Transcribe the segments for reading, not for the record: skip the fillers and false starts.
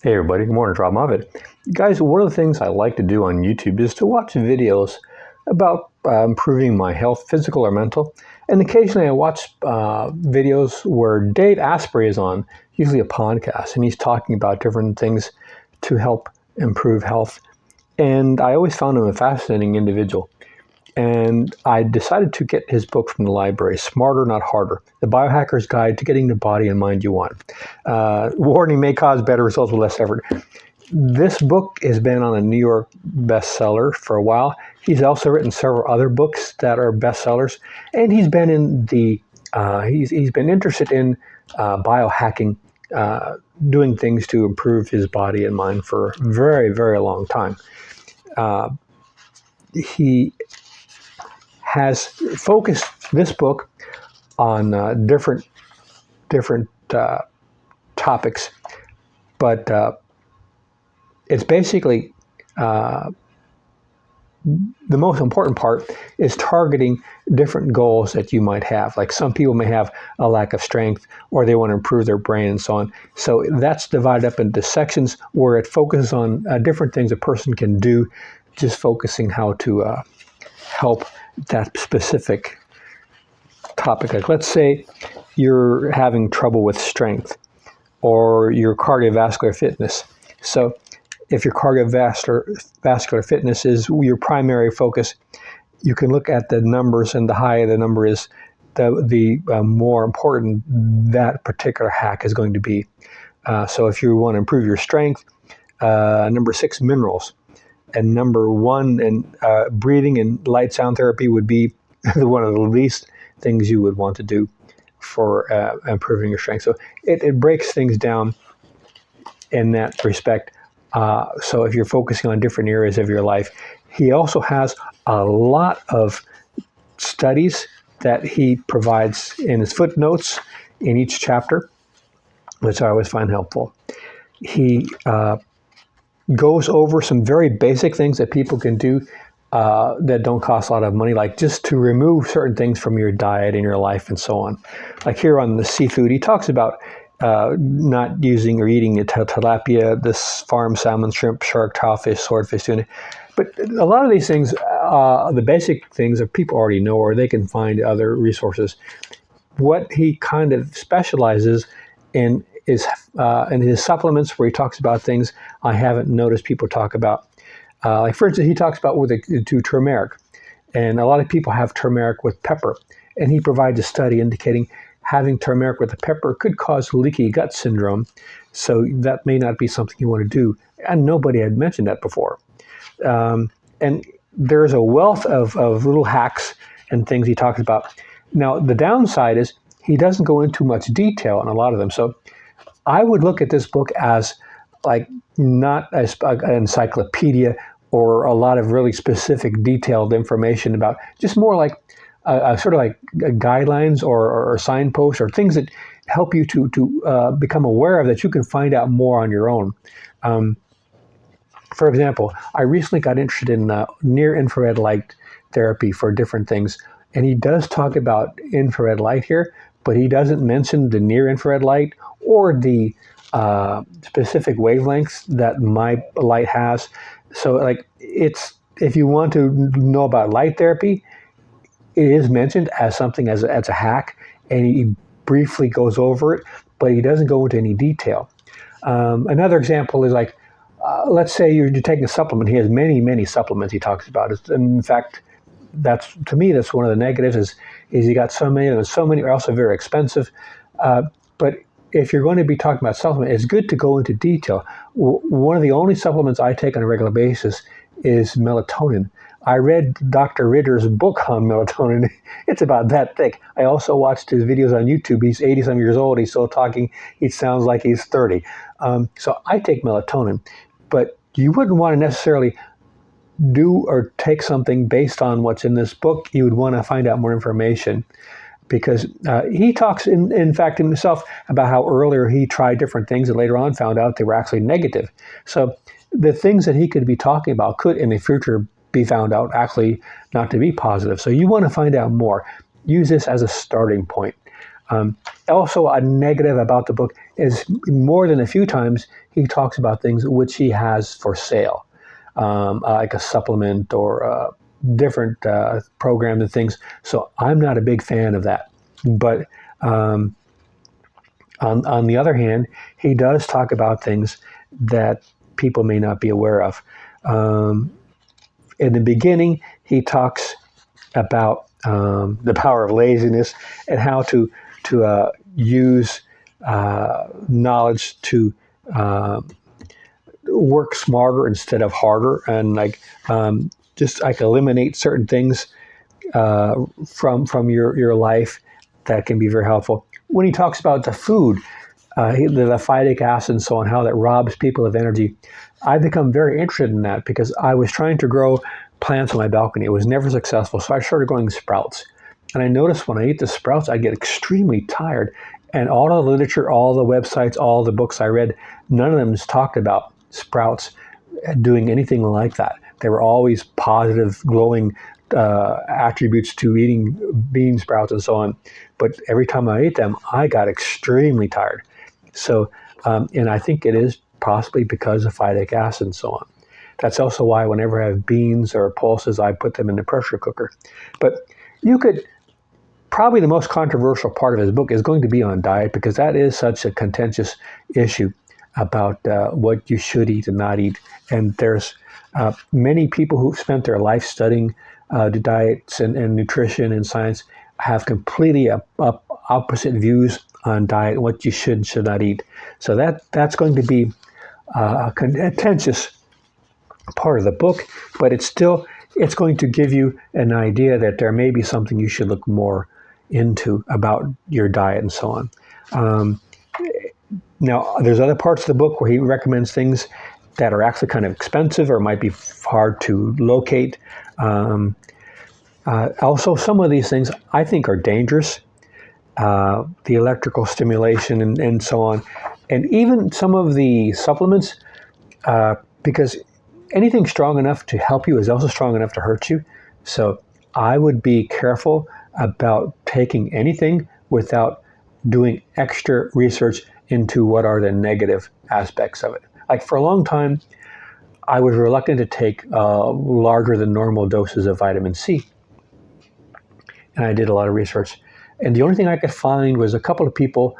Hey everybody, good morning, Robb. Guys, one of the things I like to do on YouTube is to watch videos about improving my health, physical or mental. And occasionally I watch videos where Dave Asprey is on, usually a podcast, and he's talking about different things to help improve health. And I always found him a fascinating individual. And I decided to get his book from the library, Smarter, Not Harder, The Biohacker's Guide to Getting the Body and Mind You Want. Warning, may cause better results with less effort. This book has been on a New York bestseller for a while. He's also written several other books that are bestsellers, and he's been in the he's been interested in biohacking, doing things to improve his body and mind for a very, very long time. He has focused this book on different topics, but it's basically the most important part is targeting different goals that you might have. Like some people may have a lack of strength, or they want to improve their brain and so on. So that's divided up into sections where it focuses on different things a person can do, just focusing how to help that specific topic. Like let's say you're having trouble with strength or your cardiovascular fitness. So if your cardiovascular fitness is your primary focus, you can look at the numbers, and the higher the number is, the more important that particular hack is going to be. So if you want to improve your strength, number 6, minerals. And number 1, and breathing and light sound therapy would be one of the least things you would want to do for improving your strength. So it breaks things down in that respect. So if you're focusing on different areas of your life, he also has a lot of studies that he provides in his footnotes in each chapter, which I always find helpful. He goes over some very basic things that people can do that don't cost a lot of money, like just to remove certain things from your diet and your life and so on. Like here on the seafood, he talks about not using or eating tilapia, this farm salmon, shrimp, shark, tilefish, swordfish, tuna. But a lot of these things, the basic things that people already know, or they can find other resources. What he kind of specializes in is in his supplements, where he talks about things I haven't noticed people talk about. Like for instance, he talks about to turmeric, and a lot of people have turmeric with pepper, and he provides a study indicating having turmeric with the pepper could cause leaky gut syndrome, so that may not be something you want to do. And nobody had mentioned that before. And there's a wealth of little hacks and things he talks about. Now, the downside is he doesn't go into much detail on a lot of them. So I would look at this book as like not an encyclopedia or a lot of really specific detailed information about, just more like sort of like guidelines or signposts or things that help you to become aware of that you can find out more on your own. For example, I recently got interested in near-infrared light therapy for different things, and he does talk about infrared light here, but he doesn't mention the near-infrared light or the specific wavelengths that my light has. So, like, if you want to know about light therapy, it is mentioned as something as a hack, and he briefly goes over it, but he doesn't go into any detail. Another example is like, let's say you're taking a supplement. He has many supplements he talks about. In fact, that's, to me, that's one of the negatives is he got so many of them, and so many are also very expensive. But if you're going to be talking about supplements, it's good to go into detail. One of the only supplements I take on a regular basis is melatonin. I read Dr. Ritter's book on melatonin. It's about that thick. I also watched his videos on YouTube. He's 80-some years old. He's still talking. He sounds like he's 30. So I take melatonin. But you wouldn't want to necessarily do or take something based on what's in this book. You would want to find out more information, because he talks, in fact, himself about how earlier he tried different things and later on found out they were actually negative. So the things that he could be talking about could in the future be found out actually not to be positive. So you want to find out more. Use this as a starting point. Also, a negative about the book is more than a few times he talks about things which he has for sale, like a supplement or different programs and things. So I'm not a big fan of that. But on the other hand, he does talk about things that people may not be aware of. In the beginning, he talks about the power of laziness and how to use knowledge to work smarter instead of harder, and just like eliminate certain things from your life that can be very helpful. When he talks about the food, the phytic acid and so on, how that robs people of energy, I've become very interested in that because I was trying to grow plants on my balcony. It was never successful, so I started growing sprouts. And I noticed when I eat the sprouts, I get extremely tired. And all the literature, all the websites, all the books I read, none of them has talked about sprouts doing anything like that. They were always positive, glowing attributes to eating bean sprouts and so on. But every time I ate them, I got extremely tired. So, and I think it is possibly because of phytic acid and so on. That's also why whenever I have beans or pulses, I put them in the pressure cooker. But you could, probably the most controversial part of his book is going to be on diet, because that is such a contentious issue about what you should eat and not eat. And there's many people who've spent their life studying the diets and nutrition and science have completely opposite views on diet, what you should and should not eat. So that's going to be a contentious part of the book, but it's going to give you an idea that there may be something you should look more into about your diet and so on. Now, there's other parts of the book where he recommends things that are actually kind of expensive or might be hard to locate. Also, some of these things I think are dangerous. The electrical stimulation and so on. And even some of the supplements, because anything strong enough to help you is also strong enough to hurt you. So I would be careful about taking anything without doing extra research into what are the negative aspects of it. Like for a long time, I was reluctant to take larger than normal doses of vitamin C. And I did a lot of research. And the only thing I could find was a couple of people,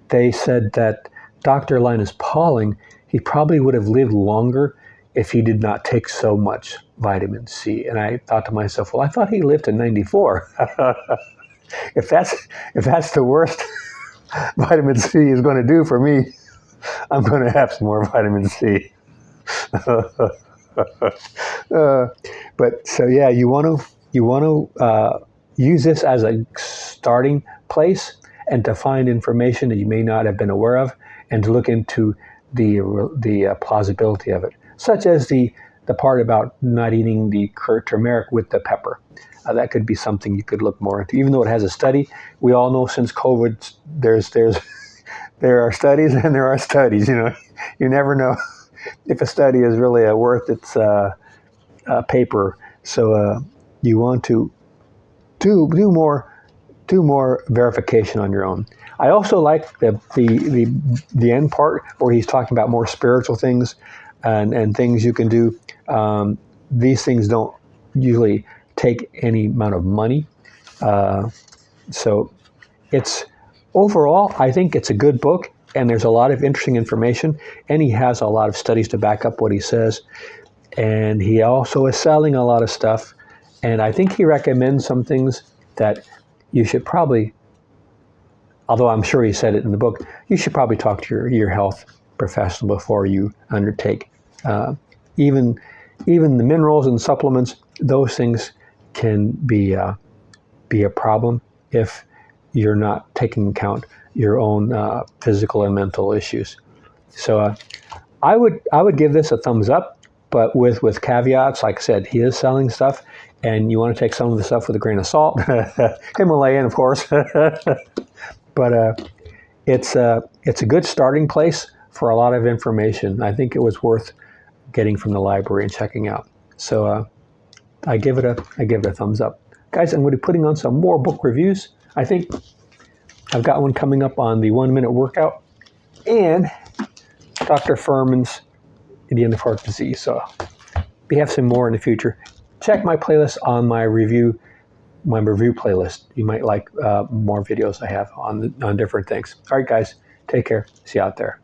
they said that Dr. Linus Pauling, he probably would have lived longer if he did not take so much vitamin C. And I thought to myself, well, I thought he lived to 94. If that's the worst vitamin C is going to do for me, I'm going to have some more vitamin C. But so yeah, you want to use this as a starting place and to find information that you may not have been aware of, and to look into the plausibility of it, such as the part about not eating the turmeric with the pepper. That could be something you could look more into. Even though it has a study, we all know since COVID, there are studies and there are studies. You know, you never know if a study is really worth its paper. So you want to do more verification on your own. I also like the end part where he's talking about more spiritual things and things you can do. These things don't usually take any amount of money. So it's overall, I think it's a good book, and there's a lot of interesting information, and he has a lot of studies to back up what he says. And he also is selling a lot of stuff. And I think he recommends some things that you should probably, although I'm sure he said it in the book, you should probably talk to your health professional before you undertake. Even the minerals and supplements, those things can be a problem if you're not taking into account your own physical and mental issues. So I would give this a thumbs up, but with caveats. Like I said, he is selling stuff, and you want to take some of the stuff with a grain of salt. Himalayan, of course. But it's a good starting place for a lot of information. I think it was worth getting from the library and checking out. So I give it a thumbs up. Guys, I'm going to be putting on some more book reviews. I think I've got one coming up on the 1 minute workout and Dr. Furman's at the end of heart disease. So we have some more in the future. Check my playlist on my review playlist. You might like more videos I have on different things. All right, guys, take care. See you out there.